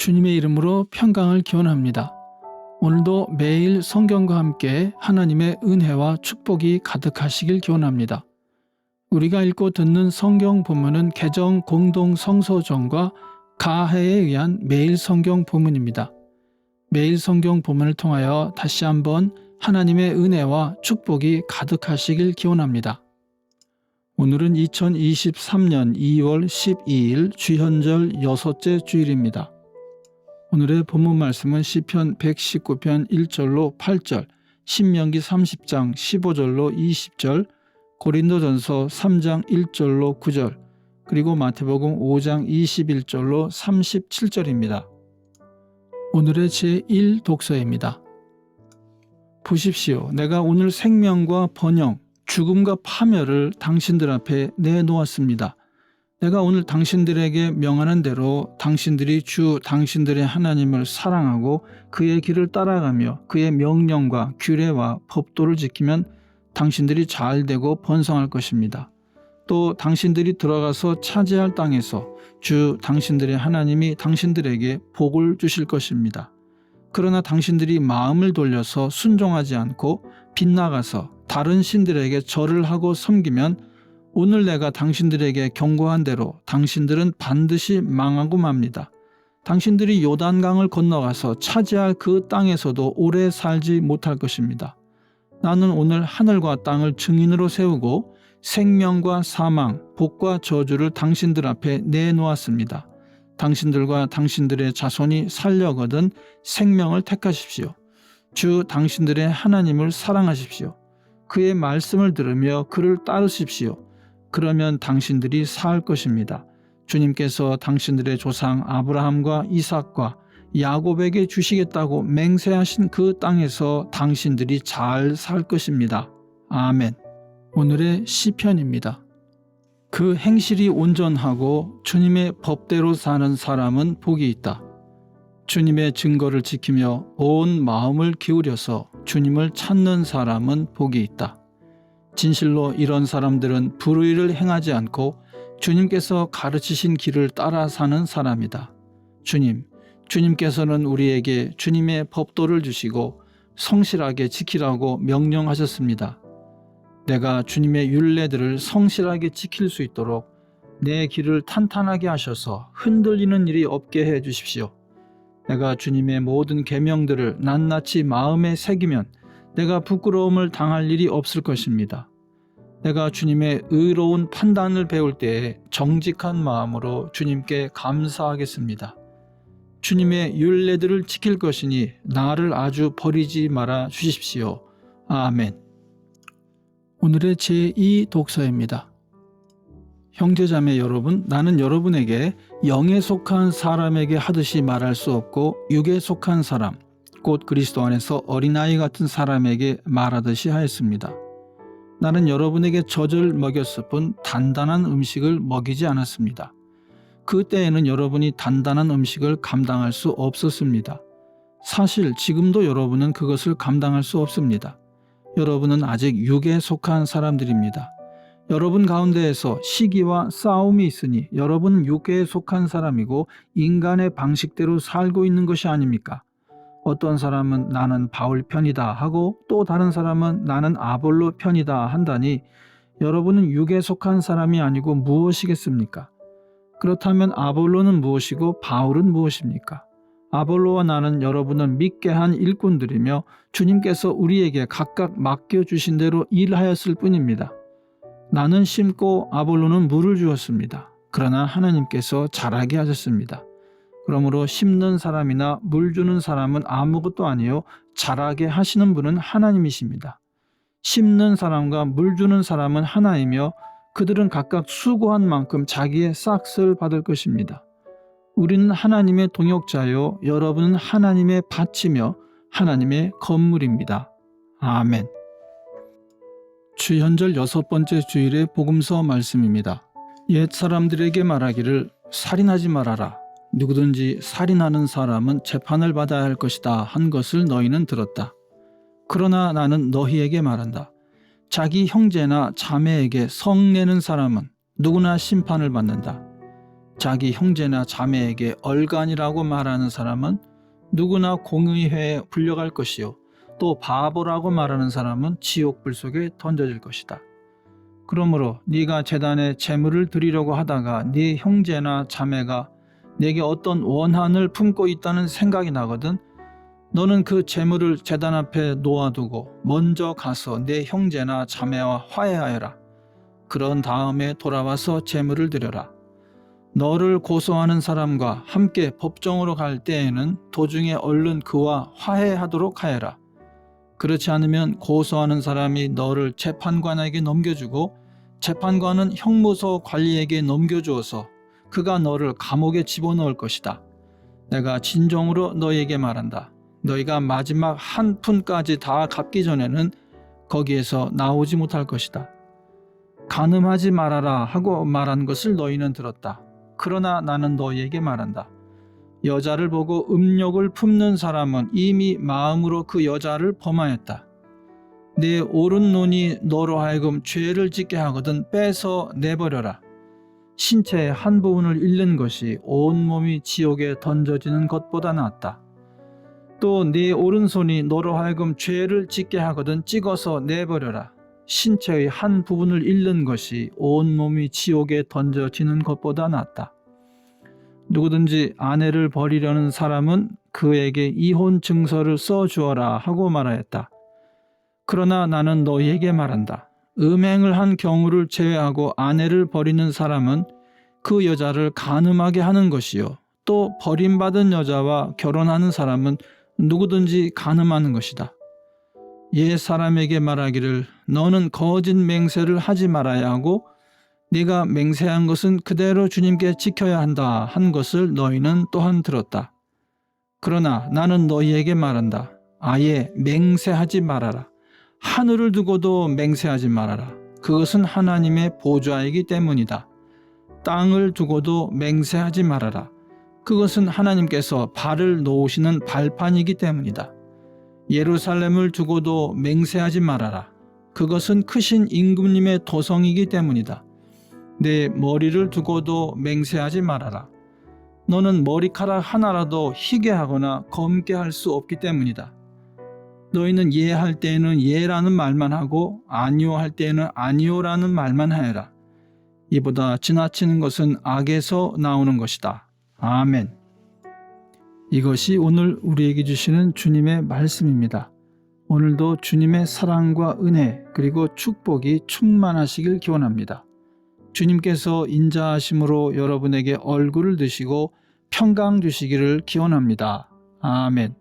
주님의 이름으로 평강을 기원합니다. 오늘도 매일 성경과 함께 하나님의 은혜와 축복이 가득하시길 기원합니다. 우리가 읽고 듣는 성경 본문은 개정 공동 성서전과 가해에 의한 매일 성경 본문입니다. 매일 성경 본문을 통하여 다시 한번 하나님의 은혜와 축복이 가득하시길 기원합니다. 오늘은 2023년 2월 12일 주현절 6째 주일입니다. 오늘의 본문 말씀은 시편 119편 1절로 8절, 신명기 30장 15절로 20절, 고린도전서 3장 1절로 9절, 그리고 마태복음 5장 21절로 37절입니다. 오늘의 제1 독서입니다. 보십시오. 내가 오늘 생명과 번영, 죽음과 파멸을 당신들 앞에 내놓았습니다. 내가 오늘 당신들에게 명하는 대로 당신들이 주 당신들의 하나님을 사랑하고 그의 길을 따라가며 그의 명령과 규례와 법도를 지키면 당신들이 잘되고 번성할 것입니다. 또 당신들이 들어가서 차지할 땅에서 주 당신들의 하나님이 당신들에게 복을 주실 것입니다. 그러나 당신들이 마음을 돌려서 순종하지 않고 빗나가서 다른 신들에게 절을 하고 섬기면 오늘 내가 당신들에게 경고한 대로 당신들은 반드시 망하고 맙니다. 당신들이 요단강을 건너가서 차지할 그 땅에서도 오래 살지 못할 것입니다. 나는 오늘 하늘과 땅을 증인으로 세우고 생명과 사망, 복과 저주를 당신들 앞에 내놓았습니다. 당신들과 당신들의 자손이 살려거든 생명을 택하십시오. 주 당신들의 하나님을 사랑하십시오. 그의 말씀을 들으며 그를 따르십시오. 그러면 당신들이 살 것입니다. 주님께서 당신들의 조상 아브라함과 이삭과 야곱에게 주시겠다고 맹세하신 그 땅에서 당신들이 잘 살 것입니다. 아멘. 오늘의 시편입니다. 그 행실이 온전하고 주님의 법대로 사는 사람은 복이 있다. 주님의 증거를 지키며 온 마음을 기울여서 주님을 찾는 사람은 복이 있다. 진실로 이런 사람들은 불의를 행하지 않고 주님께서 가르치신 길을 따라 사는 사람이다. 주님께서는 우리에게 주님의 법도를 주시고 성실하게 지키라고 명령하셨습니다. 내가 주님의 율례들을 성실하게 지킬 수 있도록 내 길을 탄탄하게 하셔서 흔들리는 일이 없게 해 주십시오. 내가 주님의 모든 계명들을 낱낱이 마음에 새기면 내가 부끄러움을 당할 일이 없을 것입니다. 내가 주님의 의로운 판단을 배울 때에 정직한 마음으로 주님께 감사하겠습니다. 주님의 율례들을 지킬 것이니 나를 아주 버리지 말아 주십시오. 아멘. 오늘의 제2 독서입니다. 형제자매 여러분, 나는 여러분에게 영에 속한 사람에게 하듯이 말할 수 없고 육에 속한 사람, 곧 그리스도 안에서 어린아이 같은 사람에게 말하듯이 하였습니다. 나는 여러분에게 젖을 먹였을 뿐 단단한 음식을 먹이지 않았습니다. 그 때에는 여러분이 단단한 음식을 감당할 수 없었습니다. 사실 지금도 여러분은 그것을 감당할 수 없습니다. 여러분은 아직 육에 속한 사람들입니다. 여러분 가운데에서 시기와 싸움이 있으니 여러분은 육에 속한 사람이고 인간의 방식대로 살고 있는 것이 아닙니까? 어떤 사람은 나는 바울 편이다 하고 또 다른 사람은 나는 아볼로 편이다 한다니 여러분은 육에 속한 사람이 아니고 무엇이겠습니까? 그렇다면 아볼로는 무엇이고 바울은 무엇입니까? 아볼로와 나는 여러분을 믿게 한 일꾼들이며 주님께서 우리에게 각각 맡겨주신 대로 일하였을 뿐입니다. 나는 심고 아볼로는 물을 주었습니다. 그러나 하나님께서 자라게 하셨습니다. 그러므로 심는 사람이나 물 주는 사람은 아무것도 아니요 자라게 하시는 분은 하나님이십니다. 심는 사람과 물 주는 사람은 하나이며 그들은 각각 수고한 만큼 자기의 싹을 받을 것입니다. 우리는 하나님의 동역자요 여러분은 하나님의 밭이며 하나님의 건물입니다. 아멘. 주현절 6번째 주일의 복음서 말씀입니다. 옛 사람들에게 말하기를 살인하지 말아라. 누구든지 살인하는 사람은 재판을 받아야 할 것이다 한 것을 너희는 들었다. 그러나 나는 너희에게 말한다. 자기 형제나 자매에게 성내는 사람은 누구나 심판을 받는다. 자기 형제나 자매에게 얼간이라고 말하는 사람은 누구나 공의회에 불려갈 것이요 또 바보라고 말하는 사람은 지옥 불 속에 던져질 것이다. 그러므로 네가 제단에 제물을 드리려고 하다가 네 형제나 자매가 내게 어떤 원한을 품고 있다는 생각이 나거든 너는 그 제물을 제단 앞에 놓아두고 먼저 가서 네 형제나 자매와 화해하여라. 그런 다음에 돌아와서 제물을 드려라. 너를 고소하는 사람과 함께 법정으로 갈 때에는 도중에 얼른 그와 화해하도록 하여라. 그렇지 않으면 고소하는 사람이 너를 재판관에게 넘겨주고 재판관은 형무소 관리에게 넘겨주어서 그가 너를 감옥에 집어넣을 것이다. 내가 진정으로 너희에게 말한다. 너희가 마지막 한 푼까지 다 갚기 전에는 거기에서 나오지 못할 것이다. 간음하지 말아라 하고 말한 것을 너희는 들었다. 그러나 나는 너희에게 말한다. 여자를 보고 음욕을 품는 사람은 이미 마음으로 그 여자를 범하였다. 내 오른눈이 너로 하여금 죄를 짓게 하거든 빼서 내버려라. 신체의 한 부분을 잃는 것이 온몸이 지옥에 던져지는 것보다 낫다. 또 네 오른손이 너로 하여금 죄를 짓게 하거든 찍어서 내버려라. 신체의 한 부분을 잃는 것이 온몸이 지옥에 던져지는 것보다 낫다. 누구든지 아내를 버리려는 사람은 그에게 이혼 증서를 써주어라 하고 말하였다. 그러나 나는 너희에게 말한다. 음행을 한 경우를 제외하고 아내를 버리는 사람은 그 여자를 간음하게 하는 것이요 또 버림받은 여자와 결혼하는 사람은 누구든지 간음하는 것이다. 옛 사람에게 말하기를 너는 거짓 맹세를 하지 말아야 하고 네가 맹세한 것은 그대로 주님께 지켜야 한다 한 것을 너희는 또한 들었다. 그러나 나는 너희에게 말한다. 아예 맹세하지 말아라. 하늘을 두고도 맹세하지 말아라. 그것은 하나님의 보좌이기 때문이다. 땅을 두고도 맹세하지 말아라. 그것은 하나님께서 발을 놓으시는 발판이기 때문이다. 예루살렘을 두고도 맹세하지 말아라. 그것은 크신 임금님의 도성이기 때문이다. 내 머리를 두고도 맹세하지 말아라. 너는 머리카락 하나라도 희게 하거나 검게 할 수 없기 때문이다. 너희는 예할 때에는 예라는 말만 하고 아니요 할 때에는 아니요라는 말만 하여라. 이보다 지나치는 것은 악에서 나오는 것이다. 아멘. 이것이 오늘 우리에게 주시는 주님의 말씀입니다. 오늘도 주님의 사랑과 은혜 그리고 축복이 충만하시길 기원합니다. 주님께서 인자하심으로 여러분에게 얼굴을 드시고 평강 주시기를 기원합니다. 아멘.